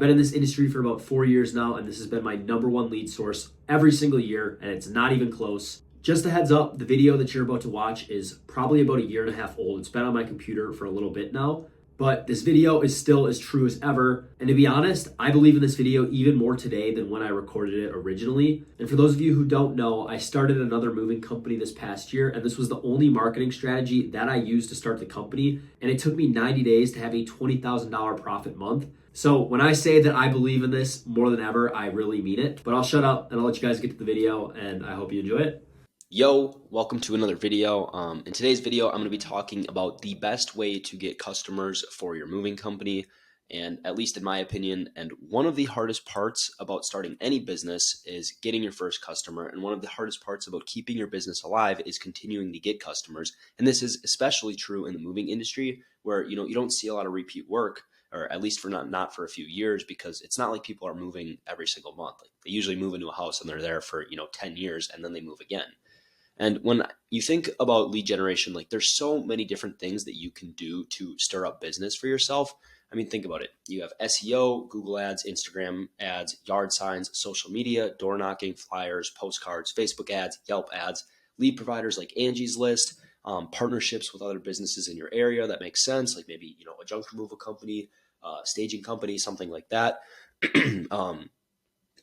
Been in this industry for about 4 years now, and this has been my number one lead source every single year, and it's not even close. Just a heads up, the video that you're about to watch is probably about a year and a half old. It's been on my computer for a little bit now, but this video is still as true as ever. And to be honest, I believe in this video even more today than when I recorded it originally. And for those of you who don't know, I started another moving company this past year, and this was the only marketing strategy that I used to start the company. And it took me 90 days to have a $20,000 profit month. So when I say that I believe in this more than ever, I really mean it. But I'll shut up and I'll let you guys get to the video, and I hope you enjoy it. Yo, welcome to another video. In today's video, I'm going to be talking about the best way to get customers for your moving company, and at least in my opinion, and one of the hardest parts about starting any business is getting your first customer, and one of the hardest parts about keeping your business alive is continuing to get customers. And this is especially true in the moving industry, where you don't see a lot of repeat work, or at least for not for a few years, because it's not like people are moving every single month. Like, they usually move into a house and they're there for 10 years and then they move again. And when you think about lead generation, like, there's so many different things that you can do to stir up business for yourself. I mean, think about it. You have SEO, Google ads, Instagram ads, yard signs, social media, door knocking, flyers, postcards, Facebook ads, Yelp ads, lead providers like Angie's List, partnerships with other businesses in your area that makes sense, like maybe a junk removal company, staging company, something like that.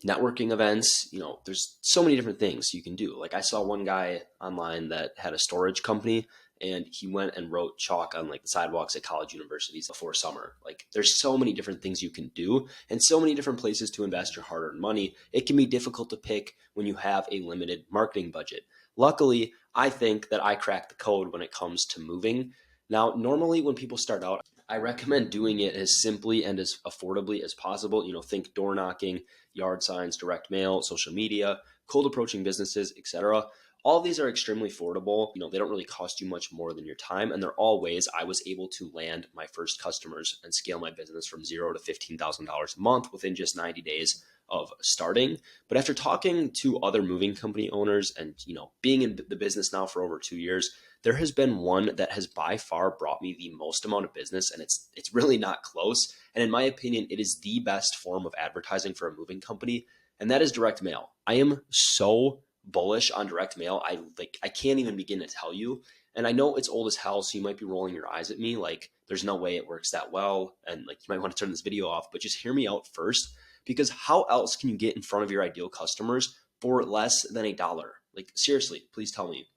Networking events, there's so many different things you can do. Like, I saw one guy online that had a storage company, and he went and wrote chalk on like the sidewalks at college universities before summer. Like, there's so many different things you can do and so many different places to invest your hard-earned money. It can be difficult to pick when you have a limited marketing budget. Luckily, I think that I cracked the code when it comes to moving. Now, normally when people start out, I recommend doing it as simply and as affordably as possible. Think door knocking, yard signs, direct mail, social media, cold approaching businesses, etc. All of these are extremely affordable. They don't really cost you much more than your time, and they're all ways I was able to land my first customers and scale my business from $0 to $15,000 a month within just 90 days of starting. But after talking to other moving company owners and being in the business now for over 2 years, there has been one that has by far brought me the most amount of business, and it's really not close. And in my opinion, it is the best form of advertising for a moving company, and that is direct mail. I am so bullish on direct mail. I can't even begin to tell you. And I know it's old as hell, so you might be rolling your eyes at me like there's no way it works that well, and like you might want to turn this video off, but just hear me out first, because how else can you get in front of your ideal customers for less than $1? Like, seriously, please tell me.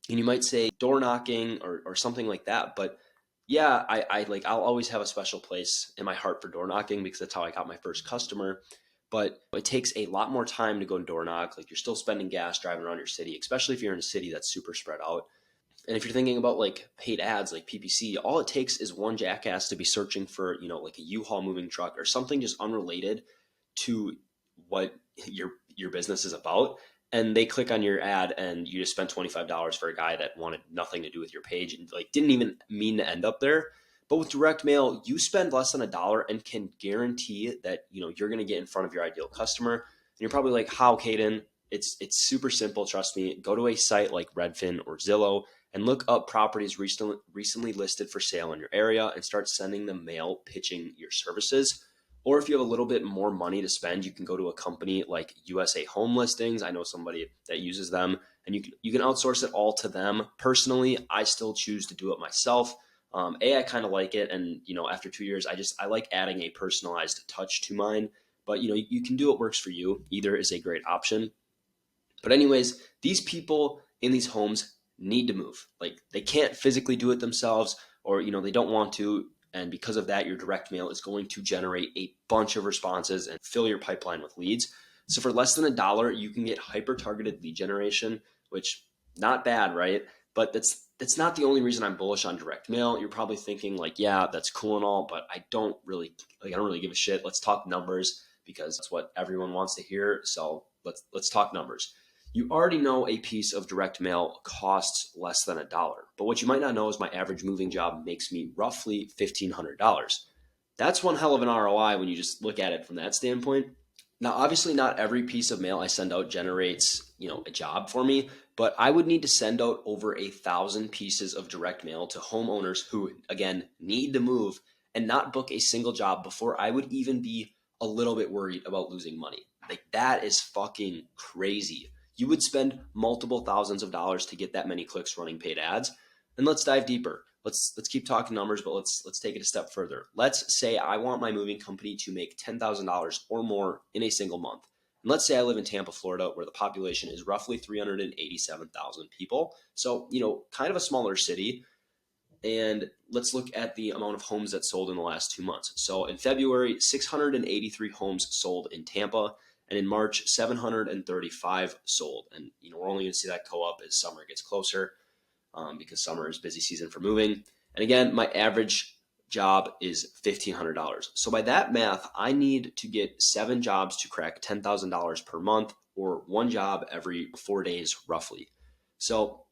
And you might say door knocking or something like that, but yeah, I'll always have a special place in my heart for door knocking because that's how I got my first customer. But it takes a lot more time to go door knock. Like, you're still spending gas driving around your city, especially if you're in a city that's super spread out. And if you're thinking about like paid ads like PPC, all it takes is one jackass to be searching for, like a U-Haul moving truck or something just unrelated to what your business is about. And they click on your ad and you just spent $25 for a guy that wanted nothing to do with your page and like didn't even mean to end up there. But with direct mail, you spend less than $1 and can guarantee that you're going to get in front of your ideal customer. And you're probably like, how, Caden? It's super simple. Trust me. Go to a site like Redfin or Zillow and look up properties recently listed for sale in your area and start sending them mail pitching your services. Or if you have a little bit more money to spend, you can go to a company like USA Home Listings. I know somebody that uses them, and you can outsource it all to them. Personally, I still choose to do it myself. I kind of like it, and after 2 years, I like adding a personalized touch to mine. But you can do what works for you. Either is a great option. But anyways, these people in these homes need to move. Like, they can't physically do it themselves, or they don't want to. And because of that, your direct mail is going to generate a bunch of responses and fill your pipeline with leads. So for less than $1, you can get hyper-targeted lead generation, which not bad, right? But that's not the only reason I'm bullish on direct mail. You're probably thinking like, yeah, that's cool and all, but I don't really give a shit. Let's talk numbers because that's what everyone wants to hear. So let's talk numbers. You already know a piece of direct mail costs less than $1, but what you might not know is my average moving job makes me roughly $1,500. That's one hell of an ROI when you just look at it from that standpoint. Now, obviously not every piece of mail I send out generates, a job for me, but I would need to send out over 1,000 pieces of direct mail to homeowners who, again, need to move and not book a single job before I would even be a little bit worried about losing money. Like, that is fucking crazy. You would spend multiple thousands of dollars to get that many clicks running paid ads. And let's dive deeper. Let's keep talking numbers, but let's take it a step further. Let's say I want my moving company to make $10,000 or more in a single month. And let's say I live in Tampa, Florida, where the population is roughly 387,000 people. So, kind of a smaller city. And let's look at the amount of homes that sold in the last 2 months. So in February, 683 homes sold in Tampa. And in March, 735 sold. And, we're only going to see that go up as summer gets closer, because summer is busy season for moving. And again, my average job is $1,500. So by that math, I need to get 7 jobs to crack $10,000 per month, or 1 job every 4 days roughly. So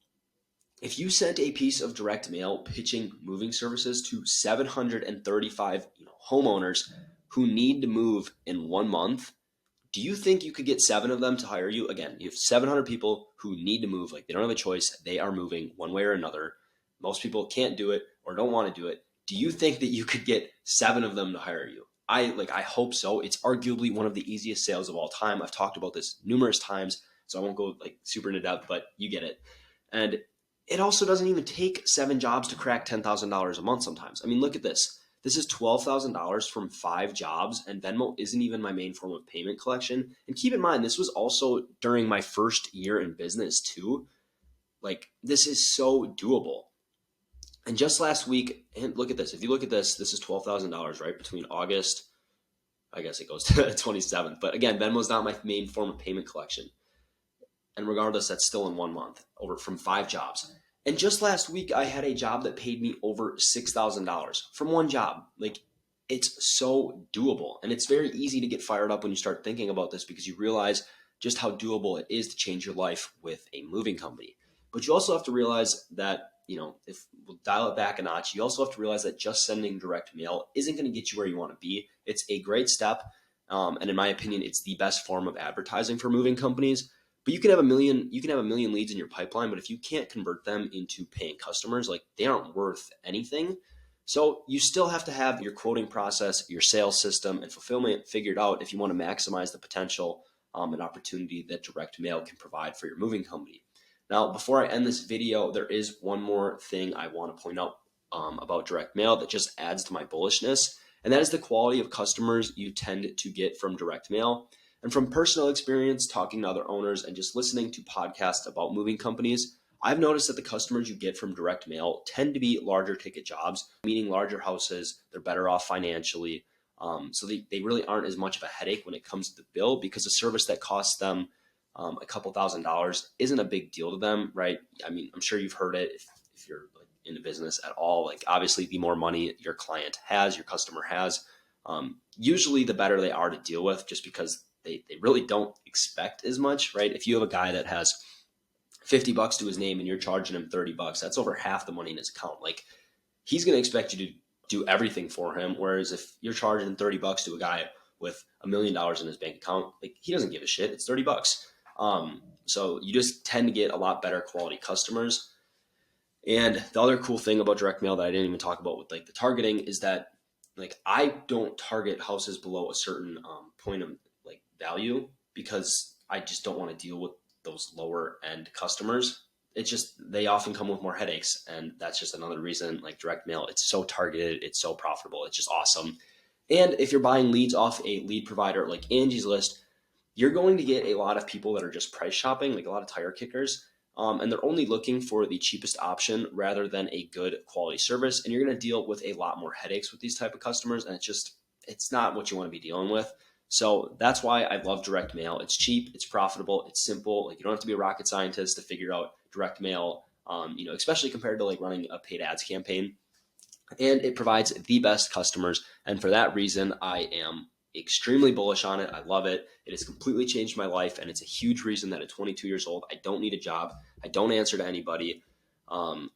if you sent a piece of direct mail pitching moving services to 735 homeowners who need to move in 1 month, do you think you could get 7 of them to hire you? Again, you have 700 people who need to move. Like, they don't have a choice. They are moving one way or another. Most people can't do it or don't want to do it. Do you think that you could get 7 of them to hire you? I hope so. It's arguably one of the easiest sales of all time. I've talked about this numerous times, so I won't go super into depth, but you get it. And it also doesn't even take 7 jobs to crack $10,000 a month sometimes. I mean, look at this. This is $12,000 from 5 jobs, and Venmo isn't even my main form of payment collection. And keep in mind, this was also during my first year in business too. This is so doable. And just last week, and look at this. If you look at this, this is $12,000, right? Between August, I guess it goes to the 27th. But again, Venmo is not my main form of payment collection. And regardless, that's still in 1 month from 5 jobs. And just last week, I had a job that paid me over $6,000 from 1 job. It's so doable. And it's very easy to get fired up when you start thinking about this, because you realize just how doable it is to change your life with a moving company. But you also have to realize that, if we'll dial it back a notch, you also have to realize that just sending direct mail isn't going to get you where you want to be. It's a great step. And in my opinion, it's the best form of advertising for moving companies. But you can have a million leads in your pipeline, but if you can't convert them into paying customers, they aren't worth anything. So you still have to have your quoting process, your sales system, and fulfillment figured out if you want to maximize the potential and opportunity that direct mail can provide for your moving company. Now, before I end this video, there is one more thing I want to point out about direct mail that just adds to my bullishness, and that is the quality of customers you tend to get from direct mail. And from personal experience, talking to other owners and just listening to podcasts about moving companies, I've noticed that the customers you get from direct mail tend to be larger ticket jobs, meaning larger houses. They're better off financially. So they really aren't as much of a headache when it comes to the bill, because a service that costs them a couple $1,000s isn't a big deal to them, right? I mean, I'm sure you've heard it if you're in the business at all. Obviously, the more money your client has, your customer has, usually the better they are to deal with, just because they really don't expect as much, right? If you have a guy that has $50 to his name and you're charging him $30, that's over half the money in his account. He's going to expect you to do everything for him. Whereas if you're charging $30 to a guy with $1 million in his bank account, he doesn't give a shit. It's $30. So you just tend to get a lot better quality customers. And the other cool thing about direct mail that I didn't even talk about with the targeting is that I don't target houses below a certain point of value, because I just don't want to deal with those lower end customers. It's just, they often come with more headaches, and that's just another reason direct mail, it's so targeted, it's so profitable, it's just awesome. And if you're buying leads off a lead provider like Angie's List, you're going to get a lot of people that are just price shopping, a lot of tire kickers, and they're only looking for the cheapest option rather than a good quality service. And you're going to deal with a lot more headaches with these type of customers, and it's not what you want to be dealing with. So that's why I love direct mail. It's cheap, it's profitable, it's simple. You don't have to be a rocket scientist to figure out direct mail, especially compared to running a paid ads campaign. And it provides the best customers. And for that reason, I am extremely bullish on it. I love it. It has completely changed my life. And it's a huge reason that at 22 years old, I don't need a job. I don't answer to anybody.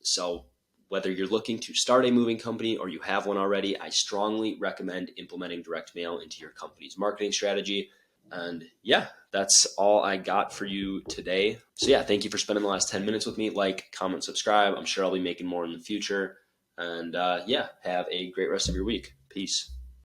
So whether you're looking to start a moving company or you have one already, I strongly recommend implementing direct mail into your company's marketing strategy. And yeah, that's all I got for you today. So yeah, thank you for spending the last 10 minutes with me. Like, comment, subscribe. I'm sure I'll be making more in the future. And yeah, have a great rest of your week. Peace.